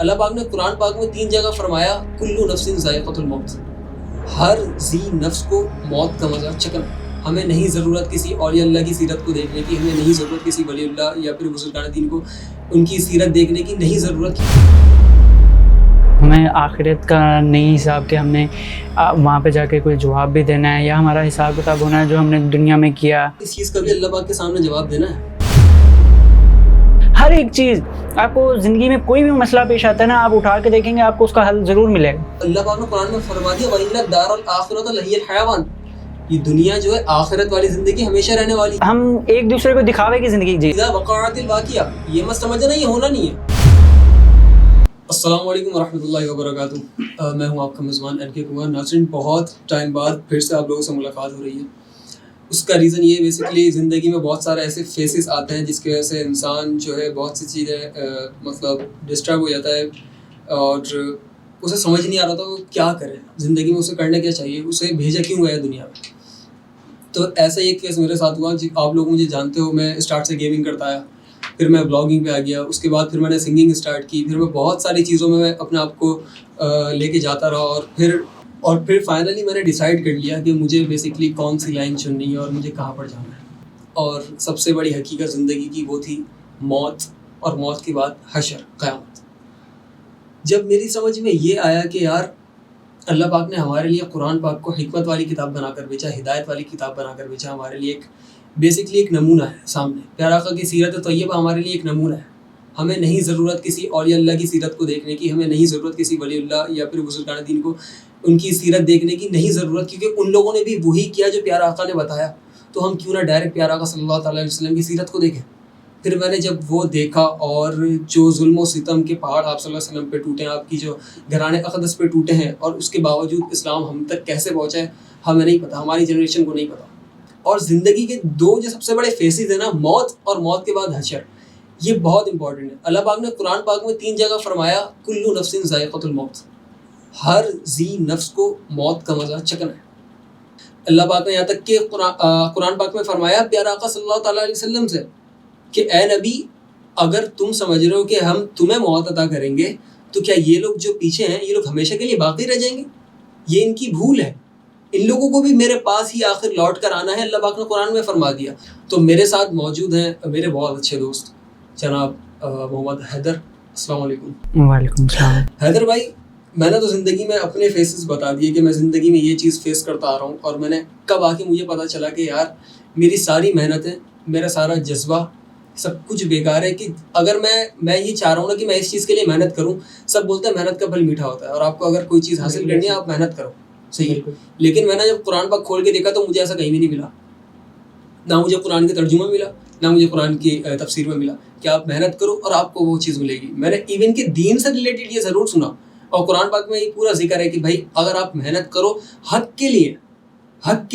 اللہ پاک نے قرآن پاک میں 3 جگہ فرمایا کلو نفس ذائقۃ الموت، ہر ذی نفس کو موت کا مزہ چکھنا۔ ہمیں نہیں ضرورت کسی اولیاء اللہ کی سیرت کو دیکھنے کی، ہمیں نہیں ضرورت کسی ولی اللہ یا پھر بزرگان دین کو ان کی سیرت دیکھنے کی، نہیں ضرورت۔ ہمیں آخرت کا نہیں حساب کہ ہم نے وہاں پہ جا کے کوئی جواب بھی دینا ہے، یا ہمارا حساب کتاب ہونا ہے جو ہم نے دنیا میں کیا، اس چیز کا بھی اللہ پاک کے سامنے جواب دینا ہے۔ ہر ایک چیز آپ کو زندگی میں کوئی بھی مسئلہ پیش آتا ہے نا، آپ اٹھا کے دیکھیں گے آپ کو اس کا حل ضرور ملے گا۔ اللہ پاک نے قرآن میں فرما دیا وَإِنَّ الدَّارَ الْآخِرَةَ لَهِيَ الْحَيَوَانُ، یہ دنیا جو ہے آخرت والی زندگی ہمیشہ رہنے والی۔ ہم ایک دوسرے کو دکھاوے کی زندگی جی۔ اذا وقعت الواقعہ، یہ مت سمجھنا یہ ہونا نہیں ہے۔ السلام علیکم ورحمۃ اللہ وبرکاتہ، میں ہوں آپ کا میزبان NK کمار۔ ناظرین، بہت ٹائم بعد پھر سے آپ لوگوں سے ملاقات ہو رہی ہے۔ اس کا ریزن یہ بیسکلی زندگی میں بہت سارے ایسے فیسز آتے ہیں جس کی وجہ سے انسان جو ہے بہت سی چیزیں مطلب ڈسٹرب ہو جاتا ہے اور اسے سمجھ نہیں آ رہا تھا وہ کیا کرے زندگی میں، اسے کرنا کیا چاہیے، اسے بھیجا کیوں گیا دنیا میں۔ تو ایسا ایک کیس میرے ساتھ ہوا، آپ لوگ مجھے جانتے ہو، میں اسٹارٹ سے گیمنگ کرتا آیا، پھر میں بلاگنگ پہ آ گیا، اس کے بعد پھر میں نے سنگنگ اسٹارٹ کی، پھر میں بہت ساری چیزوں میں اپنے آپ کو لے کے جاتا رہا، اور پھر فائنلی میں نے ڈیسائیڈ کر لیا کہ مجھے بیسکلی کون سی لائن چننی ہے اور مجھے کہاں پر جانا ہے۔ اور سب سے بڑی حقیقت زندگی کی وہ تھی موت، اور موت کے بعد حشر، قیامت۔ جب میری سمجھ میں یہ آیا کہ یار اللہ پاک نے ہمارے لیے قرآن پاک کو حکمت والی کتاب بنا کر بیچا، ہدایت والی کتاب بنا کر بیچا، ہمارے لیے ایک بیسکلی ایک نمونہ ہے سامنے، پیارا آقا کی سیرت طیبہ ہمارے لیے ایک نمونہ ہے۔ ہمیں نہیں ضرورت کسی اولیاء اللہ کی سیرت کو دیکھنے کی، ہمیں نہیں ضرورت کسی ولی اللہ یا پھر بزرگان دین کو ان کی سیرت دیکھنے کی، نہیں ضرورت، کیونکہ ان لوگوں نے بھی وہی کیا جو پیارا آقا نے بتایا، تو ہم کیوں نہ ڈائریکٹ پیارا آقا صلی اللہ تعالیٰ علیہ وسلم کی سیرت کو دیکھیں۔ پھر میں نے جب وہ دیکھا اور جو ظلم و ستم کے پہاڑ آپ صلی اللہ علیہ وسلم پہ ٹوٹے ہیں، آپ کی جو گھرانے اقدس پہ ٹوٹے ہیں، اور اس کے باوجود اسلام ہم تک کیسے پہنچا ہے ہمیں نہیں پتا، ہماری جنریشن کو نہیں پتا۔ اور زندگی کے 2 جو سب سے بڑے فیسز ہیں نا، موت اور موت کے بعد حشر، یہ بہت امپورٹنٹ ہے۔ اللہ پاک نے قرآن پاک میں 3 جگہ فرمایا کلو نفس ذائقۃ الموت، ہر ذی نفس کو موت کا مزہ چکھنا ہے۔ اللہ پاک نے یہاں تک کہ قرآن پاک میں فرمایا پیارا آقا صلی اللہ تعالیٰ علیہ وسلم سے کہ اے نبی، اگر تم سمجھ رہے ہو کہ ہم تمہیں موت عطا کریں گے تو کیا یہ لوگ جو پیچھے ہیں یہ لوگ ہمیشہ کے لیے باقی رہ جائیں گے؟ یہ ان کی بھول ہے، ان لوگوں کو بھی میرے پاس ہی آخر لوٹ کر آنا ہے، اللہ پاک نے قرآن میں فرما دیا۔ تو میرے ساتھ موجود ہیں میرے بہت اچھے دوست جناب محمد حیدر۔ السلام علیکم۔ وعلیکم السلام۔ حیدر بھائی، میں نے تو زندگی میں اپنے فیسز بتا دیے کہ میں زندگی میں یہ چیز فیس کرتا آ رہا ہوں، اور میں نے کب آ کے مجھے پتا چلا کہ یار میری ساری محنتیں، میرا سارا جذبہ سب کچھ بیکار ہے، کہ اگر میں یہ چاہ رہا ہوں نا کہ میں اس چیز کے لیے محنت کروں، سب بولتے ہیں محنت کا پھل میٹھا ہوتا ہے، اور آپ کو اگر کوئی چیز حاصل کرنی ہے آپ محنت کرو، صحیح ہے۔ لیکن میں نے جب قرآن پاک کھول کے دیکھا تو مجھے ایسا کہیں بھی نہیں ملا، نہ مجھے قرآن کے ترجمہ میں ملا، نہ مجھے قرآن کی تفسیر میں ملا کہ آپ محنت کرو اور آپ کو وہ چیز ملے گی۔ میں نے ایون کہ دین سے ریلیٹڈ یہ ضرور سنا، اور قرآن پاک میں یہ پورا ذکر ہے کہ بھائی اگر آپ محنت کرو حق کے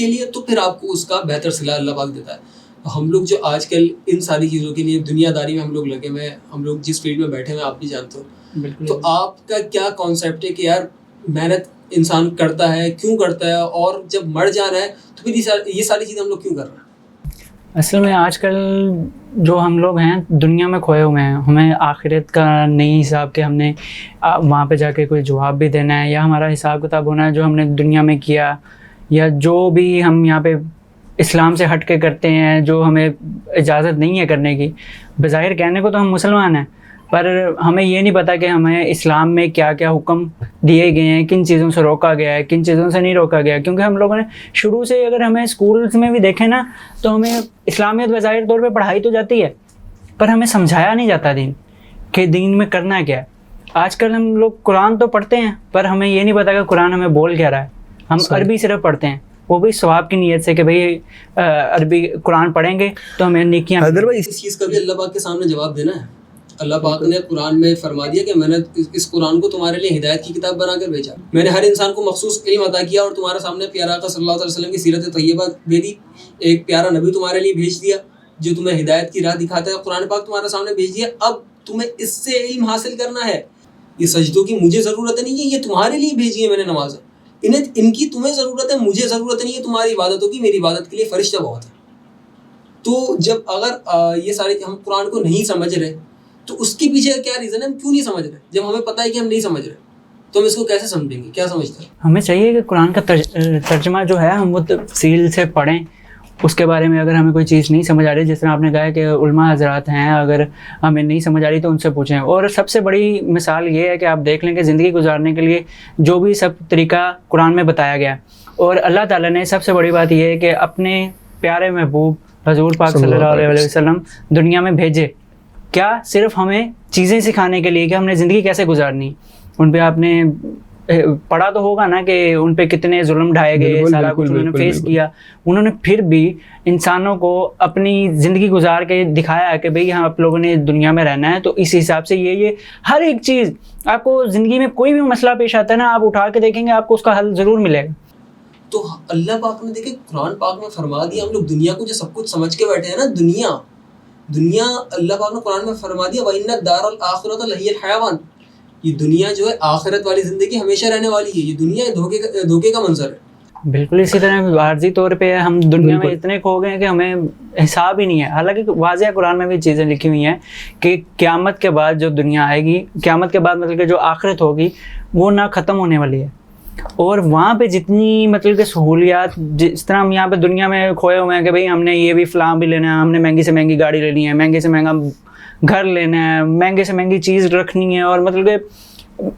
لیے تو پھر آپ کو اس کا بہتر صلہ اللہ پاک دیتا ہے۔ ہم لوگ جو آج کل ان ساری چیزوں کے لیے دنیا داری میں ہم لوگ لگے ہوئے ہیں، ہم لوگ جس فیلڈ میں بیٹھے ہوئے ہیں آپ بھی جانتے ہو، تو آپ کا کیا کانسیپٹ ہے کہ یار محنت انسان کرتا ہے کیوں کرتا ہے، اور جب مر جانا ہے تو پھر یہ ساری چیزیں ہم لوگ کیوں کر رہے ہیں؟ اصل میں آج کل جو ہم لوگ ہیں دنیا میں کھوئے ہوئے ہیں، ہمیں آخرت کا نہیں حساب کہ ہم نے وہاں پہ جا کے کوئی جواب بھی دینا ہے، یا ہمارا حساب کتاب ہونا ہے جو ہم نے دنیا میں کیا، یا جو بھی ہم یہاں پہ اسلام سے ہٹ کے کرتے ہیں جو ہمیں اجازت نہیں ہے کرنے کی۔ بظاہر کہنے کو تو ہم مسلمان ہیں، پر ہمیں یہ نہیں پتہ کہ ہمیں اسلام میں کیا کیا حکم دیے گئے ہیں، کن چیزوں سے روکا گیا ہے، کن چیزوں سے نہیں روکا گیا، کیونکہ ہم لوگوں نے شروع سے اگر ہمیں اسکولس میں بھی دیکھیں نا تو ہمیں اسلامیت بظاہر طور پہ پڑھائی تو جاتی ہے، پر ہمیں سمجھایا نہیں جاتا دین کہ دین میں کرنا کیا ہے۔ آج کل ہم لوگ قرآن تو پڑھتے ہیں پر ہمیں یہ نہیں پتہ کہ قرآن ہمیں بول کیا رہا ہے، ہم عربی صرف پڑھتے ہیں، وہ بھی ثواب کی نیت سے کہ بھئی عربی قرآن پڑھیں گے تو ہمیں نیکیاں۔ حیدر بھائی، اس چیز کا بھی اللہ پاک کے سامنے جواب دینا ہے۔ اللہ پاک نے قرآن میں فرما دیا کہ میں نے اس قرآن کو تمہارے لیے ہدایت کی کتاب بنا کر بھیجا، میں نے ہر انسان کو مخصوص علم عطا کیا، اور تمہارے سامنے پیارا آقا صلی اللہ علیہ وسلم کی سیرت طیبہ دے دی، ایک پیارا نبی تمہارے لیے بھیج دیا جو تمہیں ہدایت کی راہ دکھاتا ہے، قرآن پاک تمہارے سامنے بھیج دیا۔ اب تمہیں اس سے علم حاصل کرنا ہے۔ یہ سجدوں کی مجھے ضرورت نہیں ہے، یہ تمہارے لیے بھیجی ہے میں نے نمازیں، ان کی تمہیں ضرورت ہے، مجھے ضرورت نہیں ہے تمہاری عبادتوں کی، میری عبادت کے لیے فرشتہ بہت ہے۔ تو جب اگر یہ سارے ہم قرآن کو نہیں سمجھ رہے تو اس کے پیچھے کیا ریزن ہے, ہم کیوں نہیں سمجھ رہے؟ جب ہمیں پتہ ہے کہ ہم نہیں سمجھ رہے تو ہم اس کو کیسے سمجھیں گے؟ کیا سمجھتے ہیں؟ ہمیں چاہیے کہ قرآن کا ترجمہ جو ہے ہم وہ تفصیل سے پڑھیں, اس کے بارے میں اگر ہمیں کوئی چیز نہیں سمجھ آ رہی, جس طرح آپ نے کہا کہ علماء حضرات ہیں, اگر ہمیں نہیں سمجھ آ رہی تو ان سے پوچھیں. اور سب سے بڑی مثال یہ ہے کہ آپ دیکھ لیں کہ زندگی گزارنے کے لیے جو بھی سب طریقہ قرآن میں بتایا گیا, اور اللہ تعالیٰ نے سب سے بڑی بات یہ ہے کہ اپنے پیارے محبوب حضور پاک صلی اللہ علیہ وسلم دنیا میں بھیجے, کیا صرف ہمیں چیزیں سکھانے کے لیے کہ ہم نے زندگی کیسے گزارنی. ان پہ آپ نے پڑھا تو ہوگا نا کہ ان پہ کتنے ظلم ڈھائے گئے, سارا کچھ انہوں نے فیس کیا, انہوں نے پھر بھی انسانوں کو اپنی زندگی گزار کے دکھایا کہ بھئی ہاں آپ لوگوں نے دنیا میں رہنا ہے, تو اس حساب سے یہ ہر ایک چیز آپ کو زندگی میں کوئی بھی مسئلہ پیش آتا ہے نا, آپ اٹھا کے دیکھیں گے آپ کو اس کا حل ضرور ملے گا. تو اللہ پاک نے دیکھیں قرآن پاک میں فرما دیا, ہم لوگ دنیا کو جو سب کچھ سمجھ کے بیٹھے ہیں نا, دنیا اللہ پاک نے قرآن میں فرما دیا وَإِنَّ الدَّارَ الْآخِرَةَ لَهِيَ الْحَيَوَانُ, یہ دنیا جو ہے آخرت والی زندگی ہمیشہ رہنے والی ہے, یہ دنیا دھوکے کا منظر ہے. بالکل اسی طرح عارضی طور پہ ہم دنیا میں اتنے کھو گئے ہیں کہ ہمیں حساب ہی نہیں ہے. حالانکہ واضح قرآن میں بھی چیزیں لکھی ہوئی ہیں کہ قیامت کے بعد جو دنیا آئے گی, قیامت کے بعد مطلب کہ جو آخرت ہوگی وہ نہ ختم ہونے والی ہے, اور وہاں پہ جتنی مطلب کہ سہولیات, جس طرح ہم یہاں پہ دنیا میں کھوئے ہوئے ہیں کہ بھئی ہم نے یہ بھی فلاں بھی لینا ہے, ہم نے مہنگی سے مہنگی گاڑی لینی ہے, مہنگے سے مہنگا گھر لینا ہے, مہنگے سے مہنگی چیز رکھنی ہے, اور مطلب کہ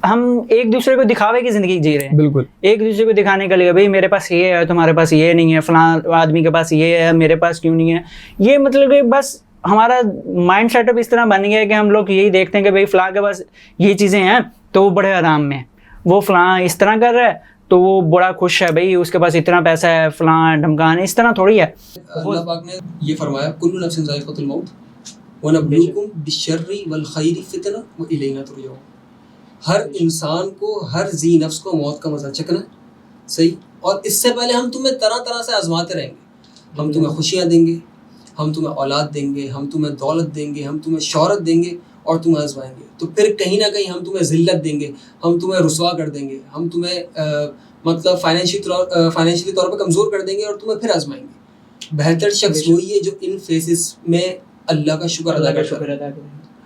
ہم ایک دوسرے کو دکھاوے کی زندگی جی رہے ہیں. بالکل ایک دوسرے کو دکھانے کے لیے بھئی میرے پاس یہ ہے تمہارے پاس یہ نہیں ہے, فلاں آدمی کے پاس یہ ہے میرے پاس کیوں نہیں ہے. یہ مطلب کہ بس ہمارا مائنڈ سیٹ اپ اس طرح بن گیا ہے کہ ہم لوگ یہی دیکھتے ہیں کہ بھئی فلاں کے پاس یہ چیزیں ہیں تو وہ بڑے آرام میں, وہ فلاں اس طرح کر رہا ہے تو وہ بڑا خوش ہے, بھئی اس کے پاس اتنا پیسہ ہے, فلاں ڈھمکان, اس طرح تھوڑی ہے. اللہ پاک نے یہ فرمایا کل نفس ذائقۃ الموت ونبلوکم بالشر والخیر فتنہ والینا ترجعون. ہر انسان کو, ہر ذی نفس کو موت کا مزہ چکنا ہے, صحیح, اور اس سے پہلے ہم تمہیں طرح طرح سے آزماتے رہیں گے. ہم تمہیں خوشیاں دیں گے, ہم تمہیں اولاد دیں گے, ہم تمہیں دولت دیں گے, ہم تمہیں شہرت دیں گے اور تمہیں آزمائیں گے. تو پھر کہیں نہ کہیں ہم تمہیں ذلت دیں گے, ہم تمہیں رسوا کر دیں گے, ہم تمہیں مطلب فائنینشلی طور پہ کمزور کر دیں گے اور تمہیں پھر آزمائیں گے. بہتر شخص وہی ہے جو ان فیسز میں اللہ کا شکر ادا کرتا ہے.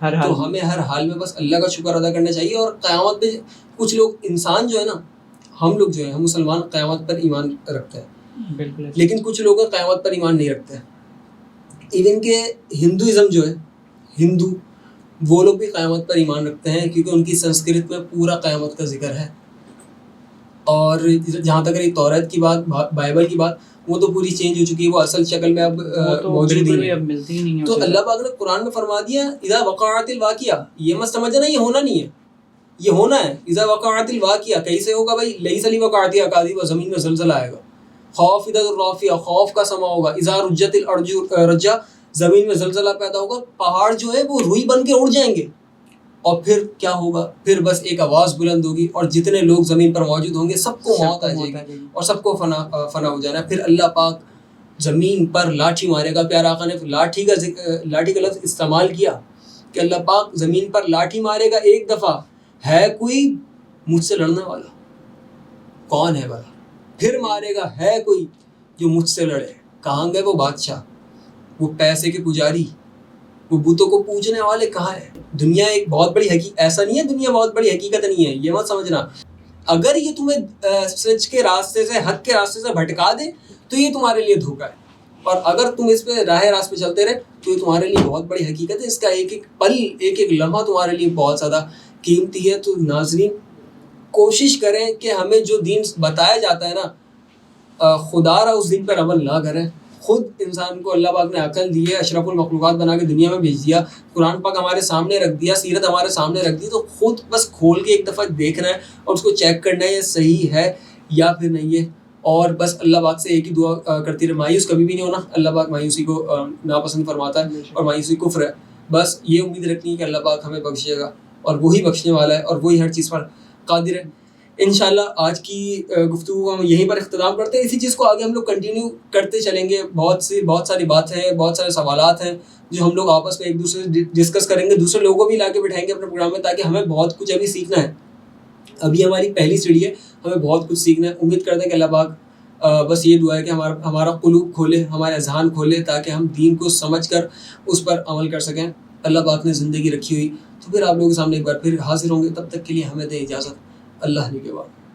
تو ہمیں ہر حال میں بس اللہ کا شکر ادا کرنا چاہیے. اور قیامت پہ کچھ لوگ, انسان جو ہے نا, ہم لوگ جو ہیں, ہم مسلمان قیامت پر ایمان رکھتے ہیں, لیکن کچھ لوگ قیامت پر ایمان نہیں رکھتے ہیں. ایون کہ ہندوازم جو ہے, ہندو, وہ لوگ بھی قیامت پر ایمان رکھتے ہیں کیونکہ ان کی سنسکرت میں پورا قیامت کا ذکر ہے. اور جہاں تک رہی توریت کی بات, بائبل کی بات, وہ تو پوری چینج ہو چکی ہے, وہ اصل شکل میں اب موجود نہیں ہے. تو اللہ پاک نے قرآن میں فرما دیا اذا وقعت الواقعہ, یہ مت سمجھنا یہ ہونا نہیں ہے, یہ ہونا ہے. اذا وقعت الواقعہ کیسے ہوگا بھائی؟ لیس لوقعتها کاذبہ, زمین میں زلزلہ آئے گا. خافضۃ الرافعہ, خوف کا سما ہوگا. اذا رجت الارض رجا, زمین میں زلزلہ پیدا ہوگا, پہاڑ جو ہے وہ روئی بن کے اڑ جائیں گے. اور پھر کیا ہوگا؟ پھر بس ایک آواز بلند ہوگی اور جتنے لوگ زمین پر موجود ہوں گے سب کو موت آ جائے گی اور سب کو فنا ہو جانا ہے. پھر اللہ پاک زمین پر لاٹھی مارے گا. پیارا آقا نے لاٹھی کا لفظ استعمال کیا کہ اللہ پاک زمین پر لاٹھی مارے گا ایک دفعہ. ہے کوئی مجھ سے لڑنے والا؟ کون ہے بھلا؟ پھر مارے گا, ہے کوئی جو مجھ سے لڑے؟ کہاں گئے وہ بادشاہ, وہ پیسے کے پجاری, وہ بتوں کو پوجنے والے کہاں ہیں؟ دنیا ایک بہت بڑی ایسا نہیں ہے دنیا بہت بڑی حقیقت نہیں ہے, یہ مت سمجھنا. اگر یہ تمہیں سچ کے راستے سے, حق کے راستے سے بھٹکا دے تو یہ تمہارے لیے دھوکا ہے, اور اگر تم اس پہ راہ راست پہ چلتے رہے تو یہ تمہارے لیے بہت بڑی حقیقت ہے. اس کا ایک ایک پل, ایک ایک لمحہ تمہارے لیے بہت زیادہ قیمتی ہے. تو ناظرین کوشش کریں کہ ہمیں جو دین بتایا جاتا ہے نا, خدا را اس دین پر عمل نہ کریں. خود انسان کو اللہ پاک نے عقل دی ہے, اشرف المخلوقات بنا کے دنیا میں بھیج دیا, قرآن پاک ہمارے سامنے رکھ دیا, سیرت ہمارے سامنے رکھ دی, تو خود بس کھول کے ایک دفعہ دیکھنا ہے اور اس کو چیک کرنا ہے یہ صحیح ہے یا پھر نہیں ہے. اور بس اللہ پاک سے ایک ہی دعا کرتی رہے, مایوس کبھی بھی نہیں ہونا. اللہ پاک مایوسی کو ناپسند فرماتا ہے اور مایوسی کفر ہے. بس یہ امید رکھنی ہے کہ اللہ پاک ہمیں بخشے گا, اور وہی بخشنے والا ہے اور وہی ہر چیز پر قادر ہے. انشاءاللہ آج کی گفتگو ہم یہیں پر اختتام کرتے ہیں. اسی چیز کو آگے ہم لوگ کنٹینیو کرتے چلیں گے. بہت ساری باتیں ہیں, بہت سارے سوالات ہیں جو ہم لوگ آپس میں ایک دوسرے سے ڈسکس کریں گے, دوسرے لوگوں کو بھی لا کے بٹھائیں گے اپنے پروگرام میں, تاکہ ہمیں بہت کچھ ابھی سیکھنا ہے. ابھی ہماری پہلی سیڑھی ہے, ہمیں بہت کچھ سیکھنا ہے. امید کرتے ہیں کہ اللہ پاک بس یہ دعا ہے کہ ہمارا قلوب کھولے, ہمارے اذہان کھولے, تاکہ ہم دین کو سمجھ کر اس پر عمل کر سکیں. اللہ پاک نے زندگی رکھی ہوئی تو پھر آپ لوگوں کے سامنے ایک بار پھر حاضر ہوں گے. تب تک کے لیے ہمیں دیں اجازت. اللہ نے کے بعد.